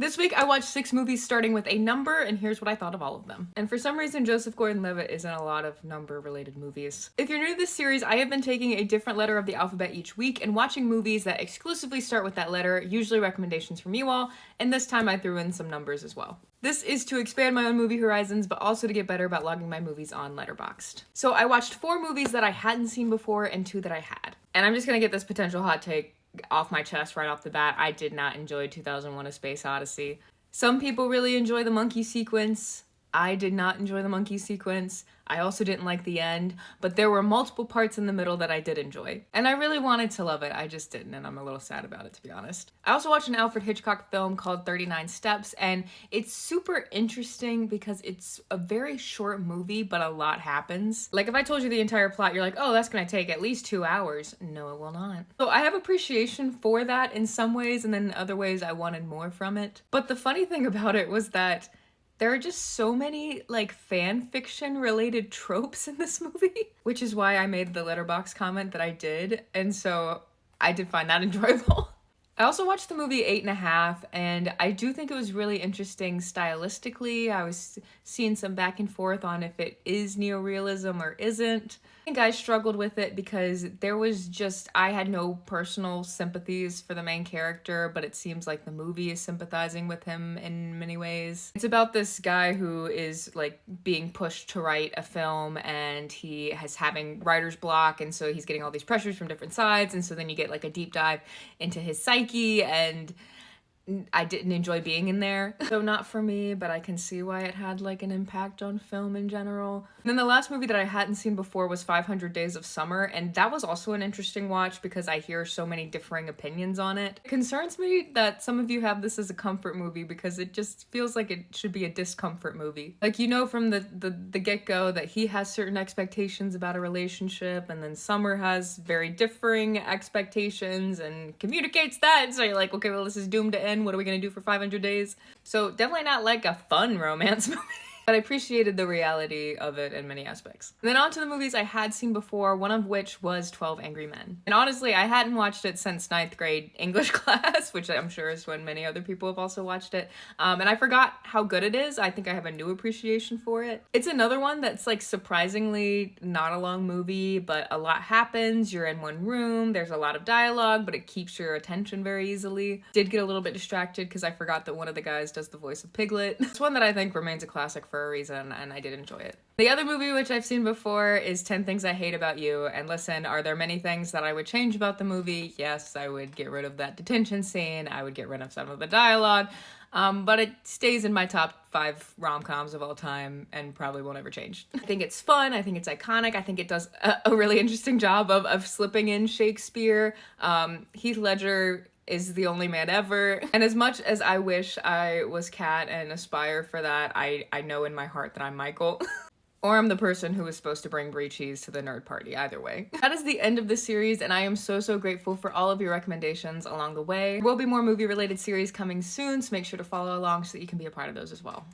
This week I watched 6 movies starting with a number, and here's what I thought of all of them. And for some reason, Joseph Gordon-Levitt is in a lot of number-related movies. If you're new to this series, I have been taking a different letter of the alphabet each week and watching movies that exclusively start with that letter, usually recommendations from you all, and this time I threw in some numbers as well. This is to expand my own movie horizons, but also to get better about logging my movies on Letterboxd. So I watched 4 movies that I hadn't seen before and 2 that I had. And I'm just gonna get this potential hot take off my chest right off the bat. I did not enjoy 2001: A Space Odyssey. Some people really enjoy the monkey sequence. I did not enjoy the monkey sequence. I also didn't like the end, but there were multiple parts in the middle that I did enjoy. And I really wanted to love it, I just didn't, and I'm a little sad about it, to be honest. I also watched an Alfred Hitchcock film called 39 Steps, and it's super interesting because it's a very short movie, but a lot happens. Like, if I told you the entire plot, you're like, oh, that's gonna take at least 2 hours. No, it will not. So I have appreciation for that in some ways, and then in other ways I wanted more from it. But the funny thing about it was that there are just so many, like, fan fiction related tropes in this movie, which is why I made the Letterboxd comment that I did, and so I did find that enjoyable. I also watched the movie 8½, and I do think it was really interesting stylistically. I was seeing some back and forth on if it is neorealism or isn't. I think I struggled with it because I had no personal sympathies for the main character, but it seems like the movie is sympathizing with him in many ways. It's about this guy who is, like, being pushed to write a film, and he is having writer's block, and so he's getting all these pressures from different sides, and so then you get, like, a deep dive into his psyche, and I didn't enjoy being in there. So not for me, but I can see why it had, like, an impact on film in general. And then the last movie that I hadn't seen before was 500 Days of Summer, and that was also an interesting watch because I hear so many differing opinions on it. It concerns me that some of you have this as a comfort movie because it just feels like it should be a discomfort movie. Like, you know from the get-go that he has certain expectations about a relationship, and then Summer has very differing expectations and communicates that, and so you're like, okay, well, this is doomed to end. What are we gonna do for 500 days? So definitely not like a fun romance movie. But I appreciated the reality of it in many aspects. And then on to the movies I had seen before, one of which was 12 Angry Men. And honestly, I hadn't watched it since 9th grade English class, which I'm sure is when many other people have also watched it. And I forgot how good it is. I think I have a new appreciation for it. It's another one that's, like, surprisingly not a long movie, but a lot happens. You're in one room, there's a lot of dialogue, but it keeps your attention very easily. Did get a little bit distracted because I forgot that one of the guys does the voice of Piglet. It's one that I think remains a classic for a reason, and I did enjoy it. The other movie which I've seen before is 10 Things I Hate About You, and listen, are there many things that I would change about the movie? Yes, I would get rid of that detention scene, I would get rid of some of the dialogue, but it stays in my top 5 rom-coms of all time and probably won't ever change. I think it's fun, I think it's iconic, I think it does a really interesting job of slipping in Shakespeare. Heath Ledger is the only man ever. And as much as I wish I was Kat and aspire for that, I know in my heart that I'm Michael. Or I'm the person who was supposed to bring brie cheese to the nerd party, either way. That is the end of the series, and I am so grateful for all of your recommendations along the way. There will be more movie-related series coming soon, so make sure to follow along so that you can be a part of those as well.